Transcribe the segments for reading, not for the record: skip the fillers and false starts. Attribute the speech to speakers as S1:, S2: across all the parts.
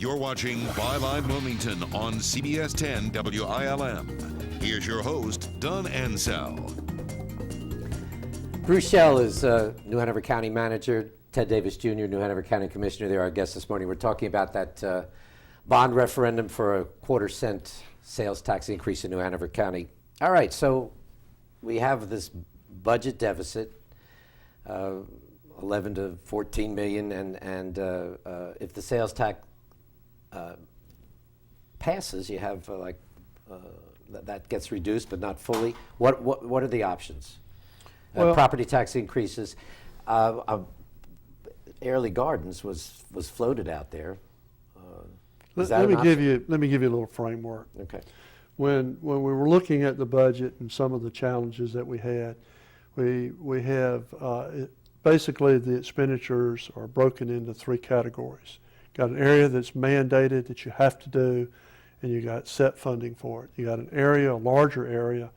S1: You're watching Byline Wilmington on CBS 10 WILM. Here's your host, Don Ansell.
S2: Bruce Shell is New Hanover County Manager. Ted Davis Jr., New Hanover County Commissioner. They're our guests this morning. We're talking about that bond referendum for a quarter-cent sales tax increase in New Hanover County. All right, so we have this budget deficit, 11 to 14 million, and if the sales tax passes, you have that gets reduced, but not fully. What are the options?
S3: Well,
S2: property tax increases. Airlie Gardens was floated out there.
S3: let me give you a little framework.
S2: Okay.
S3: When we were looking at the budget and some of the challenges that we had, we have basically the expenditures are broken into three categories. Got an area that's mandated that you have to do, and you got set funding for it. You got an area, a larger area.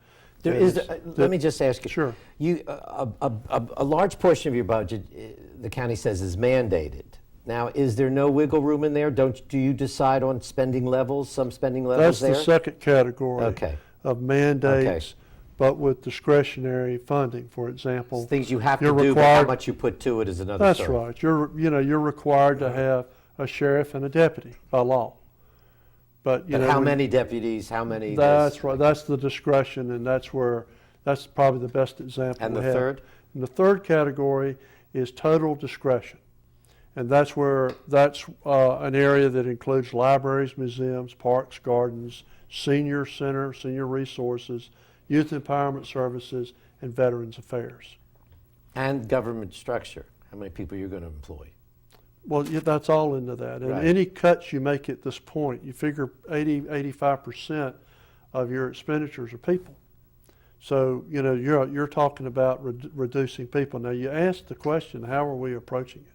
S2: Let me just ask you.
S3: Sure.
S2: A large portion of your budget, the county says, is mandated. Now, is there no wiggle room in there? Do you decide on spending levels? Some spending levels there.
S3: That's the second category of mandates, but with discretionary funding. For example,
S2: things you have to do, but how much you put to it is another
S3: That's
S2: story.
S3: right. You're required to have a sheriff and a deputy by law. But
S2: how many deputies? How many?
S3: That's right. That's the discretion, and that's probably the best example.
S2: And the
S3: have.
S2: third?
S3: And the third category is total discretion, and that's an area that includes libraries, museums, parks, gardens, senior center, senior resources, youth empowerment services, and veterans affairs.
S2: And government structure. How many people you're going to employ?
S3: Well, that's all into that. And
S2: right.
S3: Any cuts you make at this point, you figure 85% of your expenditures are people. So, you're talking about reducing people. Now, you asked the question, how are we approaching it?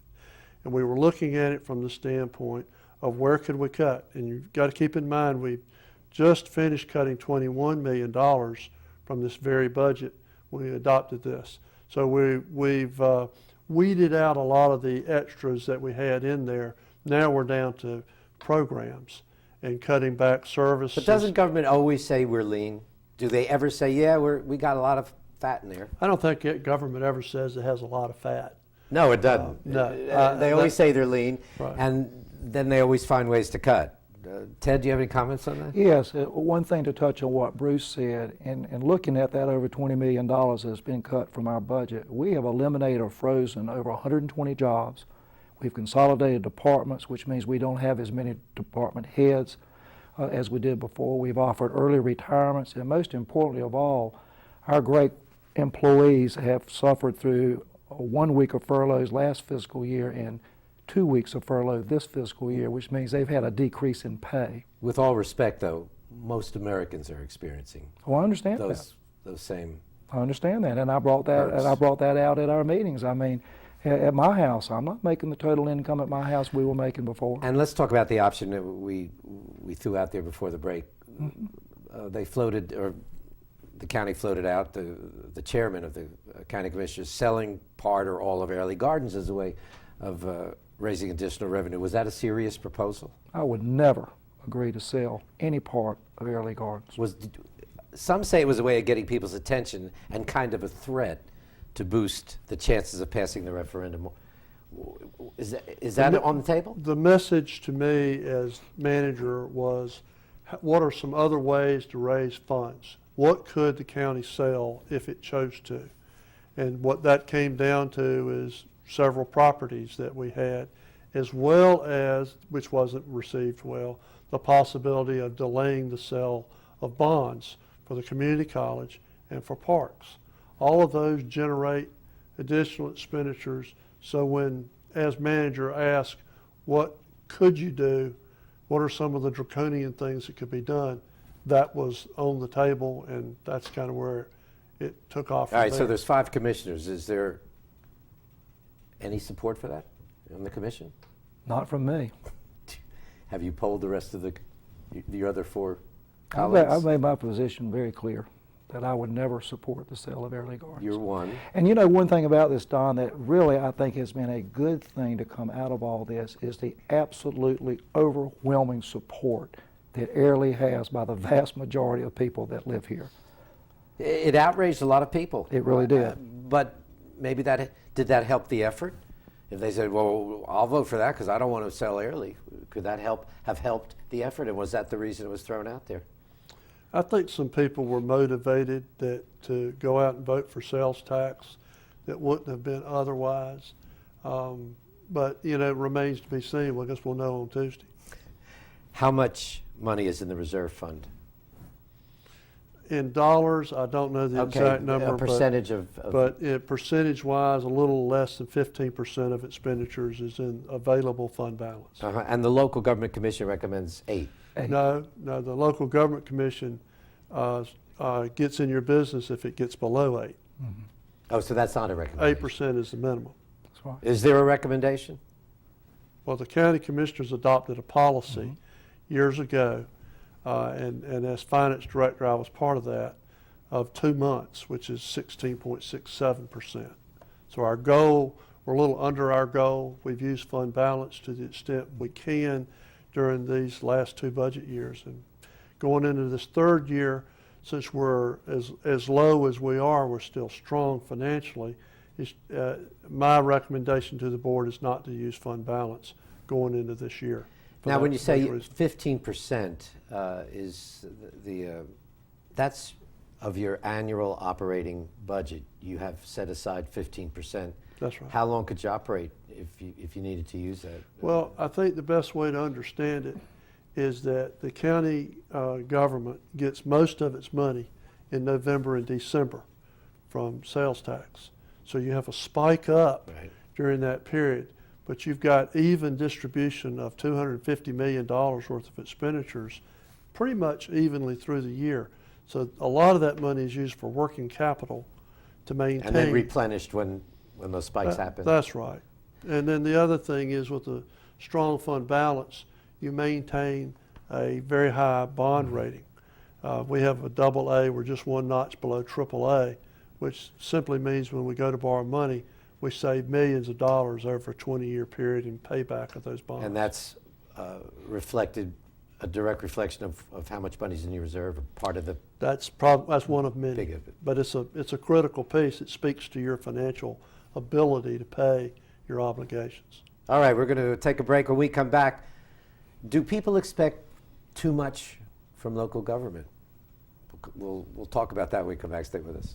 S3: And we were looking at it from the standpoint of where could we cut? And you've got to keep in mind, we just finished cutting $21 million from this very budget when we adopted this. So we've weeded out a lot of the extras that we had in there. Now we're down to programs and cutting back services.
S2: But doesn't government always say we're lean? Do they ever say, yeah, we got a lot of fat in there?
S3: I don't think government ever says it has a lot of fat.
S2: No, it doesn't. They always say they're lean,
S3: right.
S2: And then they always find ways to cut. Ted, do you have any comments on that?
S4: Yes, one thing to touch on what Bruce said, and looking at that over $20 million that's been cut from our budget, we have eliminated or frozen over 120 jobs. We've consolidated departments, which means we don't have as many department heads as we did before. We've offered early retirements, and most importantly of all, our great employees have suffered through 1 week of furloughs last fiscal year and 2 weeks of furlough this fiscal year, which means they've had a decrease in pay.
S2: With all respect, though, most Americans are experiencing
S4: Well, I understand
S2: those same.
S4: I understand that, and I brought that out at our meetings. I mean, at my house, I'm not making the total income at my house we were making before.
S2: And let's talk about the option that we threw out there before the break. They floated, or the county floated out, the chairman of the county commissioners selling part or all of Airlie Gardens as a way of raising additional revenue. Was that a serious proposal?
S4: I would never agree to sell any part of Airlie Gardens.
S2: Some say it was a way of getting people's attention and kind of a threat to boost the chances of passing the referendum. Is that on the table?
S3: The message to me as manager was, what are some other ways to raise funds? What could the county sell if it chose to? And what that came down to is several properties that we had, as well as, which wasn't received well, the possibility of delaying the sale of bonds for the community college and for parks. All of those generate additional expenditures. So when, as manager, asked, what could you do? What are some of the draconian things that could be done? That was on the table, and that's kind of where it took off.
S2: All right, so there's 5 commissioners. Is there any support for that on the commission?
S4: Not from me.
S2: Have you polled the rest of the other 4 colleagues?
S4: I've made my position very clear. that I would never support the sale of Airlie Gardens.
S2: You're one.
S4: And you know, one thing about this, Don, that really I think has been a good thing to come out of all this is the absolutely overwhelming support that Airlie has by the vast majority of people that live here.
S2: It outraged a lot of people.
S4: It really did.
S2: But maybe did that help the effort? If they said, well, I'll vote for that because I don't want to sell Airlie, could that have helped the effort? And was that the reason it was thrown out there?
S3: I think some people were motivated to go out and vote for sales tax that wouldn't have been otherwise. But, you know, it remains to be seen. Well, I guess we'll know on Tuesday.
S2: How much money is in the reserve fund?
S3: In dollars, I don't know the exact number.
S2: A percentage
S3: but percentage-wise, a little less than 15% of expenditures is in available fund balance.
S2: And the local government commission recommends 8.
S3: No, the local government commission gets in your business if it gets below 8.
S4: Mm-hmm.
S2: Oh, so that's not a recommendation.
S3: 8% is the minimum.
S4: That's right.
S2: Is there a recommendation?
S3: Well, the county commissioners adopted a policy years ago, and as finance director, I was part of that, of 2 months, which is 16.67%. So our goal, we're a little under our goal. We've used fund balance to the extent we can during these last 2 budget years. And going into this 3rd year, since we're as low as we are, we're still strong financially. My recommendation to the board is not to use fund balance going into this year.
S2: Now, when you say 15% is that's of your annual operating budget. You have set aside 15%.
S3: That's right.
S2: How long could you operate if you needed to use that?
S3: Well, I think the best way to understand it is that the county government gets most of its money in November and December from sales tax. So you have a spike up during that period, but you've got even distribution of $250 million worth of expenditures pretty much evenly through the year. So a lot of that money is used for working capital to maintain.
S2: And then replenished when those spikes happen.
S3: That's right. And then the other thing is with the strong fund balance, you maintain a very high bond rating. We have a AA, we're just 1 notch below AAA, which simply means when we go to borrow money, we save millions of dollars over a 20-year period in payback of those bonds.
S2: And that's a direct reflection of how much money's in your reserve, part of the...
S3: That's one of many.
S2: Big of it.
S3: But it's a critical piece. It speaks to your financial ability to pay your obligations.
S2: All right, we're going to take a break. When we come back, do people expect too much from local government? We'll talk about that when we come back. Stay with us.